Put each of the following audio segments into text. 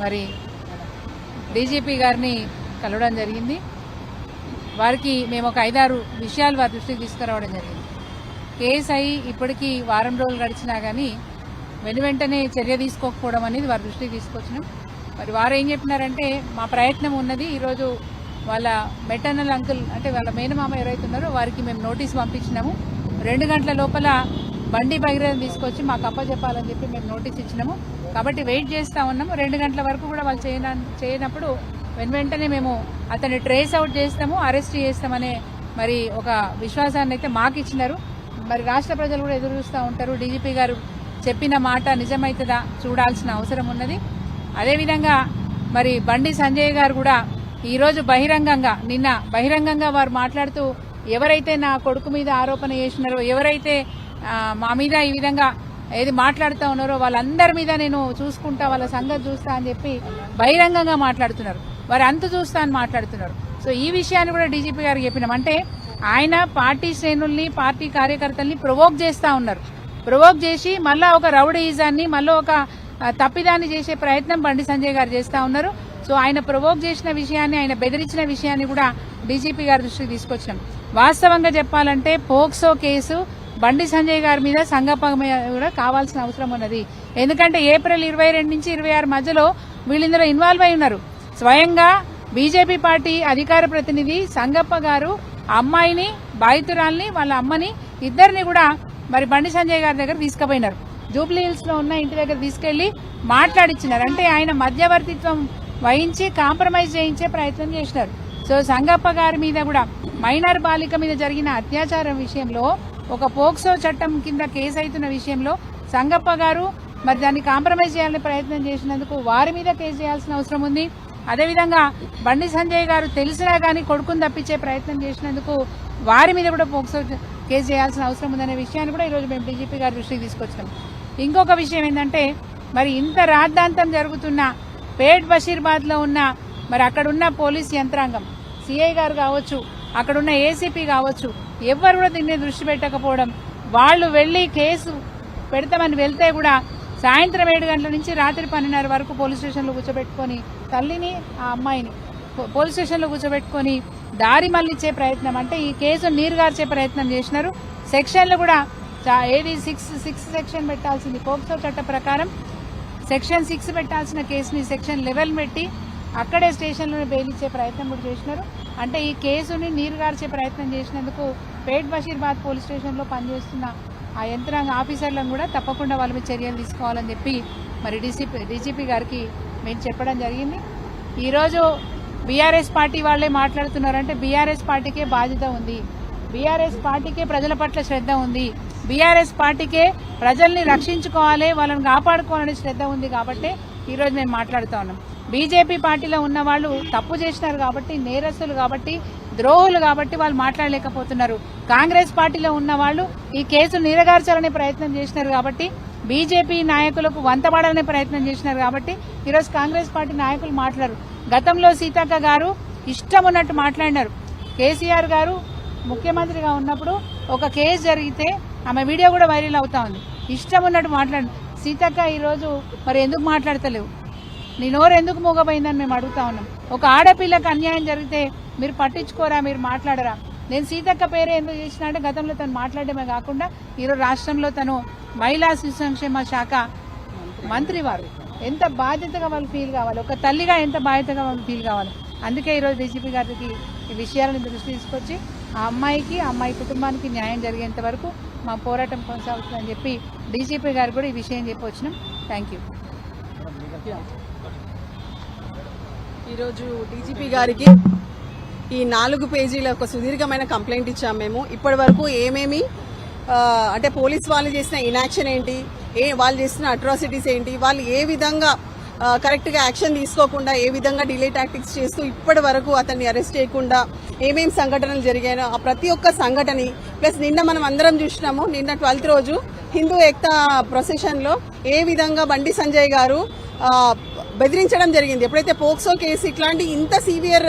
మరి డీజీపీ గారిని కలవడం జరిగింది. వారికి మేము ఒక 5-6 విషయాలు వారి దృష్టికి తీసుకురావడం జరిగింది. కేసు అయి ఇప్పటికీ వారం రోజులు గడిచినా కానీ వెంటనే చర్య తీసుకోకపోవడం అనేది వారి దృష్టికి తీసుకొచ్చినాం. మరి వారు ఏం చెప్పినారంటే మా ప్రయత్నం ఉన్నది, ఈరోజు వాళ్ళ మెటర్నల్ అంకుల్ అంటే వాళ్ళ మేనమామ ఎవరైతే ఉన్నారో వారికి మేము నోటీస్ పంపించినాము. 2 గంటల లోపల బండి భగీరథను తీసుకొచ్చి మాకు అప్పచెప్పాలని చెప్పి మేము నోటీస్ ఇచ్చినాము. కాబట్టి వెయిట్ చేస్తూ ఉన్నాము. 2 గంటల వరకు కూడా వాళ్ళు చేయనప్పుడు వెంటనే మేము అతన్ని ట్రేస్ అవుట్ చేస్తాము, అరెస్ట్ చేస్తామనే మరి ఒక విశ్వాసాన్ని అయితే మాకు ఇచ్చినారు. మరి రాష్ట్ర ప్రజలు కూడా ఎదురు చూస్తూ ఉంటారు. డీజీపీ గారు చెప్పిన మాట నిజమైతుందా చూడాల్సిన అవసరం ఉన్నది. అదేవిధంగా మరి బండి సంజయ్ గారు కూడా ఈరోజు నిన్న బహిరంగంగా వారు మాట్లాడుతూ ఎవరైతే నా కొడుకు మీద ఆరోపణ చేసినారో, ఎవరైతే మా మీద ఈ విధంగా ఏది మాట్లాడుతూ ఉన్నారో వాళ్ళందరి మీద నేను చూసుకుంటా, వాళ్ళ సంగతి చూస్తా అని చెప్పి బహిరంగంగా మాట్లాడుతున్నారు. వారు అంతు చూస్తా అని మాట్లాడుతున్నారు. సో ఈ విషయాన్ని కూడా డీజీపీ గారికి చెప్పినాం. అంటే ఆయన పార్టీ శ్రేణుల్ని, పార్టీ కార్యకర్తల్ని ప్రొవోక్ చేస్తూ ఉన్నారు. ప్రొవోక్ చేసి మళ్ళా ఒక రౌడీయిజాన్ని, మళ్ళీ ఒక తప్పిదాన్ని చేసే ప్రయత్నం బండి సంజయ్ గారు చేస్తూ ఉన్నారు. సో ఆయన ప్రొవోక్ చేసిన విషయాన్ని, ఆయన బెదిరించిన విషయాన్ని కూడా డీజీపీ గారి దృష్టికి తీసుకొచ్చినాం. వాస్తవంగా చెప్పాలంటే పోక్సో కేసు బండి సంజయ్ గారి మీద సంగప్ప కూడా కావాల్సిన అవసరం ఉన్నది. ఎందుకంటే ఏప్రిల్ 22 నుంచి 26 మధ్యలో వీళ్ళందరూ ఇన్వాల్వ్ అయి ఉన్నారు. స్వయంగా బీజేపీ పార్టీ అధికార ప్రతినిధి సంగప్ప గారు అమ్మాయిని, బాధితురాల్ని, వాళ్ళ అమ్మని ఇద్దరిని కూడా మరి బండి సంజయ్ గారి దగ్గర తీసుకుపోయినారు. జూబ్లీ హిల్స్ లో ఉన్న ఇంటి దగ్గర తీసుకెళ్లి మాట్లాడిచ్చినారు. అంటే ఆయన మధ్యవర్తిత్వం వహించి కాంప్రమైజ్ చేయించే ప్రయత్నం చేసినారు. సో సంగప్ప గారి మీద కూడా మైనర్ బాలిక మీద జరిగిన అత్యాచారం విషయంలో ఒక పోక్సో చట్టం కింద కేసు అవుతున్న విషయంలో సంగప్ప గారు మరి దాన్ని కాంప్రమైజ్ చేయాలని ప్రయత్నం చేసినందుకు వారి మీద కేసు చేయాల్సిన అవసరం ఉంది. అదేవిధంగా బండి సంజయ్ గారు తెలిసినా కానీ కొడుకుని తప్పించే ప్రయత్నం చేసినందుకు వారి మీద కూడా పోక్సో కేసు చేయాల్సిన అవసరం ఉందనే విషయాన్ని కూడా ఈరోజు మేము డీజీపీ గారి దృష్టికి తీసుకొచ్చాం. ఇంకొక విషయం ఏంటంటే మరి ఇంత రాద్ధాంతం జరుగుతున్న పేట్ బషీర్బాద్ లో ఉన్న మరి అక్కడున్న పోలీస్ యంత్రాంగం, సిఐ గారు కావచ్చు, అక్కడున్న ఏసీపీ కావచ్చు, ఎవరు కూడా దీన్ని దృష్టి పెట్టకపోవడం, వాళ్ళు వెళ్లి కేసు పెడతామని వెళ్తే కూడా సాయంత్రం 7 గంటల నుంచి రాత్రి 12:30 వరకు పోలీస్ స్టేషన్లో కూర్చోబెట్టుకుని తల్లిని, ఆ అమ్మాయిని పోలీస్ స్టేషన్లో కూర్చోబెట్టుకుని దారి మళ్లించే ప్రయత్నం, అంటే ఈ కేసు నీరుగార్చే ప్రయత్నం చేసినారు. సెక్షన్లు కూడా ఏది 6 సెక్షన్ పెట్టాల్సింది పోక్సో చట్ట ప్రకారం సెక్షన్ 6 పెట్టాల్సిన కేసుని సెక్షన్ 11 పెట్టి అక్కడే స్టేషన్లోనే బెయిలిచ్చే ప్రయత్నం కూడా చేసినారు. అంటే ఈ కేసుని నీరుగార్చే ప్రయత్నం చేసినందుకు పేట్ బషీర్బాద్ పోలీస్ స్టేషన్లో పనిచేస్తున్న ఆ యంత్రాంగ ఆఫీసర్లను కూడా తప్పకుండా వాళ్ళ మీద చర్యలు తీసుకోవాలని చెప్పి మరి డీజీపీ గారికి మేము చెప్పడం జరిగింది. ఈరోజు బీఆర్ఎస్ పార్టీ వాళ్ళే మాట్లాడుతున్నారంటే బీఆర్ఎస్ పార్టీకే బాధ్యత ఉంది, బీఆర్ఎస్ పార్టీకే ప్రజల పట్ల శ్రద్ధ ఉంది, బీఆర్ఎస్ పార్టీకే ప్రజల్ని రక్షించుకోవాలి, వాళ్ళని కాపాడుకోవాలనే శ్రద్ధ ఉంది. కాబట్టి ఈరోజు మేము మాట్లాడుతూ ఉన్నాం. బీజేపీ పార్టీలో ఉన్న వాళ్ళు తప్పు చేసినారు కాబట్టి, నేరస్తులు కాబట్టి, ద్రోహులు కాబట్టి వాళ్ళు మాట్లాడలేకపోతున్నారు. కాంగ్రెస్ పార్టీలో ఉన్న వాళ్ళు ఈ కేసు నీరగార్చాలనే ప్రయత్నం చేసినారు కాబట్టి, బీజేపీ నాయకులకు వంతపడాలనే ప్రయత్నం చేసినారు కాబట్టి ఈరోజు కాంగ్రెస్ పార్టీ నాయకులు మాట్లాడరు. గతంలో సీతక్క గారు ఇష్టం ఉన్నట్టు మాట్లాడినారు. కేసీఆర్ గారు ముఖ్యమంత్రిగా ఉన్నప్పుడు ఒక కేసు జరిగితే ఆమె వీడియో కూడా వైరల్ అవుతా ఉంది. ఇష్టం ఉన్నట్టు మాట్లాడి సీతక్క ఈరోజు మరి ఎందుకు మాట్లాడతలేవు, నీ నోరు ఎందుకు మూగపోయిందని మేము అడుగుతా ఉన్నాం. ఒక ఆడపిల్లకు అన్యాయం జరిగితే మీరు పట్టించుకోరా, మీరు మాట్లాడరా? నేను సీతక్క పేరే ఎందుకు చేసినా అంటే గతంలో తను మాట్లాడమే కాకుండా ఈరోజు రాష్ట్రంలో తను మహిళా శిశు సంక్షేమ శాఖ మంత్రి. వారు ఎంత బాధ్యతగా వాళ్ళు ఫీల్ కావాలి, ఒక తల్లిగా ఎంత బాధ్యతగా వాళ్ళు ఫీల్ కావాలి. అందుకే ఈరోజు డీజీపీ గారికి ఈ విషయాలను దృష్టి తీసుకొచ్చి ఆ అమ్మాయికి, ఆ అమ్మాయి కుటుంబానికి న్యాయం జరిగేంత వరకు మా పోరాటం కొనసాగుతుందని చెప్పి డీజీపీ గారు కూడా ఈ విషయం చెప్పి వచ్చినాం. Thank you. ఈరోజు డీజీపీ గారికి ఈ 4 పేజీల ఒక సుదీర్ఘమైన కంప్లైంట్ ఇచ్చాము. మేము ఇప్పటి వరకు ఏమేమి అంటే పోలీస్ వాళ్ళు చేసిన ఇనాక్షన్ ఏంటి, వాళ్ళు చేసిన అట్రాసిటీస్ ఏంటి, వాళ్ళు ఏ విధంగా కరెక్ట్గా యాక్షన్ తీసుకోకుండా ఏ విధంగా డిలే టాక్టిక్స్ చేస్తూ ఇప్పటి వరకు అతన్ని అరెస్ట్ చేయకుండా ఏమేమి సంఘటనలు జరిగాయో ఆ ప్రతి ఒక్క సంఘటన ప్లస్ నిన్న మనం అందరం చూసినాము. నిన్న 12th రోజు హిందూ ఏక్తా ప్రొసెషన్లో ఏ విధంగా బండి సంజయ్ గారు బెదిరించడం జరిగింది. ఎప్పుడైతే పోక్సో కేసు ఇట్లాంటి ఇంత సివియర్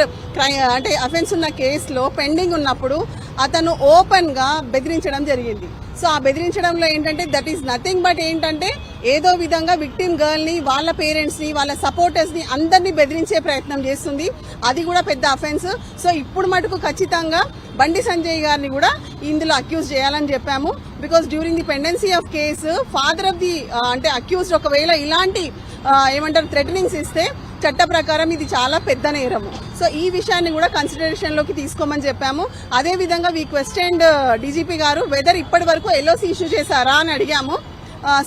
అంటే అఫెన్స్ ఉన్న కేసులో పెండింగ్ ఉన్నప్పుడు అతను ఓపెన్ గా బెదిరించడం జరిగింది. సో ఆ బెదిరించడంలో ఏంటంటే దట్ ఈస్ నథింగ్ బట్ ఏంటంటే ఏదో విధంగా విక్టిమ్ గర్ల్ ని, వాళ్ళ పేరెంట్స్ ని, వాళ్ళ సపోర్టర్స్ ని అందరినీ బెదిరించే ప్రయత్నం చేస్తుంది. అది కూడా పెద్ద అఫెన్స్. సో ఇప్పుడు మటుకు ఖచ్చితంగా బండి సంజయ్ గారిని కూడా ఇందులో అక్యూజ్ చేయాలని చెప్పాము. Because during the pendency of case father of the అంటే అక్యూజ్డ్ ఒకవేళ ఇలాంటి ఏమంటారు థ్రెటనింగ్స్ ఇస్తే చట్ట ప్రకారం ఇది చాలా పెద్ద నేరము. సో ఈ విషయాన్ని కూడా కన్సిడరేషన్ లోకి తీసుకోమని చెప్పాము. అదే విధంగా వీ క్వశ్చన్డ్ డీజీపీ గారు వెదర్ ఇప్పటి వరకు ఎల్ఓసి ఇష్యూ చేశారా అని అడిగాము.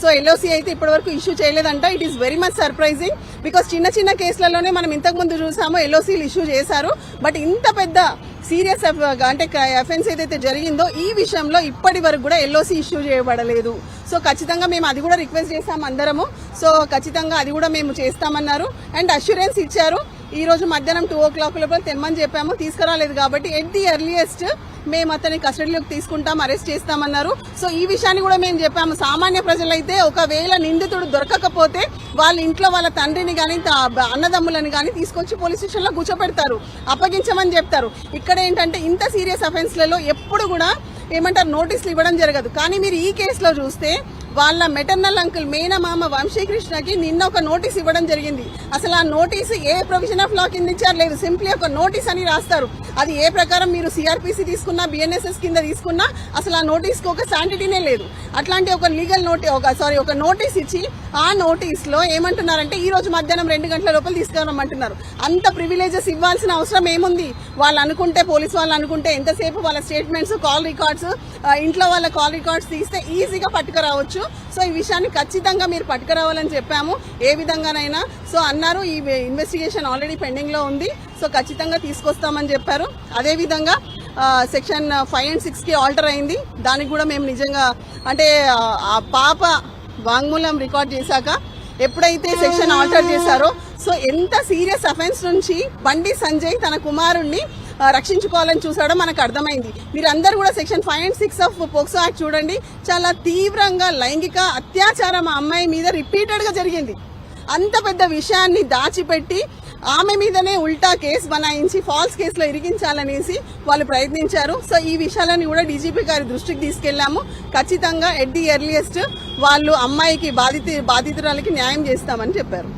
సో ఎల్ఓసి అయితే ఇప్పటి వరకు ఇష్యూ చేయలేదంట. It is very much surprising. Because చిన్న చిన్న కేసులలోనే మనం ఇంతకు ముందు చూసాము ఎల్ఓసీలు ఇష్యూ చేశారు. బట్ ఇంత పెద్ద సీరియస్ అంటే అఫెన్స్ ఏదైతే జరిగిందో ఈ విషయంలో ఇప్పటి వరకు కూడా ఎల్ఓసి ఇష్యూ చేయబడలేదు. సో ఖచ్చితంగా మేము అది కూడా రిక్వెస్ట్ చేస్తాం అందరము. సో ఖచ్చితంగా అది కూడా మేము చేస్తామన్నారు అండ్ అష్యూరెన్స్ ఇచ్చారు. ఈ రోజు మధ్యాహ్నం 2 o'clock లోపల తెమ్మని చెప్పాము, తీసుకురాలేదు కాబట్టి ఎట్ ది ఎర్లియస్ట్ మేము అతని కస్టడీలోకి తీసుకుంటాం, అరెస్ట్ చేస్తామన్నారు. సో ఈ విషయాన్ని కూడా మేము చెప్పాము. సామాన్య ప్రజలైతే ఒకవేళ నిందితుడు దొరకకపోతే వాళ్ళ ఇంట్లో వాళ్ళ తండ్రిని కానీ అన్నదమ్ములని కానీ తీసుకొచ్చి పోలీస్ స్టేషన్ లో కూర్చోపెడతారు, అప్పగించమని చెప్తారు. ఇక్కడ ఏంటంటే ఇంత సీరియస్ అఫెన్స్లలో ఎప్పుడు కూడా ఏమంటారు నోటీసులు ఇవ్వడం జరగదు. కానీ మీరు ఈ కేసులో చూస్తే వాళ్ళ మెటర్నల్ అంకుల్ మేనమామ వంశీకృష్ణకి నిన్న ఒక నోటీస్ ఇవ్వడం జరిగింది. అసలు ఆ notice A provision of law కింద ఇచ్చారు లేదు, సింప్లీ ఒక నోటీస్ అని రాస్తారు. అది ఏ ప్రకారం మీరు సిఆర్పిసి తీసుకున్నా బిఎన్ఎస్ఎస్ కింద తీసుకున్నా అసలు ఆ నోటీస్కి ఒక శాంటిటీనే లేదు. అట్లాంటి ఒక లీగల్ ఒక నోటీస్ ఇచ్చి ఆ నోటీస్ లో ఏమంటున్నారంటే ఈ రోజు మధ్యాహ్నం 2 గంటల లోపల తీసుకురమ్మంటున్నారు. అంత ప్రివిలేజెస్ ఇవ్వాల్సిన అవసరం ఏముంది? వాళ్ళు అనుకుంటే, పోలీసు వాళ్ళు అనుకుంటే ఎంతసేపు వాళ్ళ స్టేట్మెంట్స్, కాల్ రికార్డ్స్, ఇంట్లో వాళ్ళ కాల్ రికార్డ్స్ తీస్తే ఈజీగా పట్టుకురావచ్చు. సో ఈ విషయాన్ని ఖచ్చితంగా మీరు పట్టుకురావాలని చెప్పాము ఏ విధంగానైనా. సో అన్నారు ఈ ఇన్వెస్టిగేషన్ ఆల్రెడీ పెండింగ్ లో ఉంది, సో ఖచ్చితంగా తీసుకొస్తామని చెప్పారు. అదే విధంగా సెక్షన్ 5 and 6 కి ఆల్టర్ అయింది. దానికి కూడా మేము నిజంగా అంటే ఆ పాప వాంగ్మూలం రికార్డ్ చేశాక ఎప్పుడైతే సెక్షన్ ఆల్టర్ చేశారో సో ఎంత సీరియస్ అఫెన్స్ నుంచి బండి సంజయ్ తన కుమారుణ్ణి రక్షించుకోవాలని చూసాడో మనకు అర్థమైంది. మీరందరూ కూడా section 5 and 6 of POCSO act చూడండి. చాలా తీవ్రంగా లైంగిక అత్యాచారం ఆ అమ్మాయి మీద రిపీటెడ్ గా జరిగింది. అంత పెద్ద విషయాన్ని దాచిపెట్టి ఆమె మీదనే ఉల్టా కేసు బనాయించి ఫాల్స్ కేసులో ఇరిగించాలనేసి వాళ్ళు ప్రయత్నించారు. సో ఈ విషయాలని కూడా డీజీపీ గారి దృష్టికి తీసుకెళ్లాము. ఖచ్చితంగా ఎట్ ది ఎర్లియస్ట్ వాళ్ళు అమ్మాయికి బాధితురాలకి న్యాయం చేస్తామని చెప్పారు.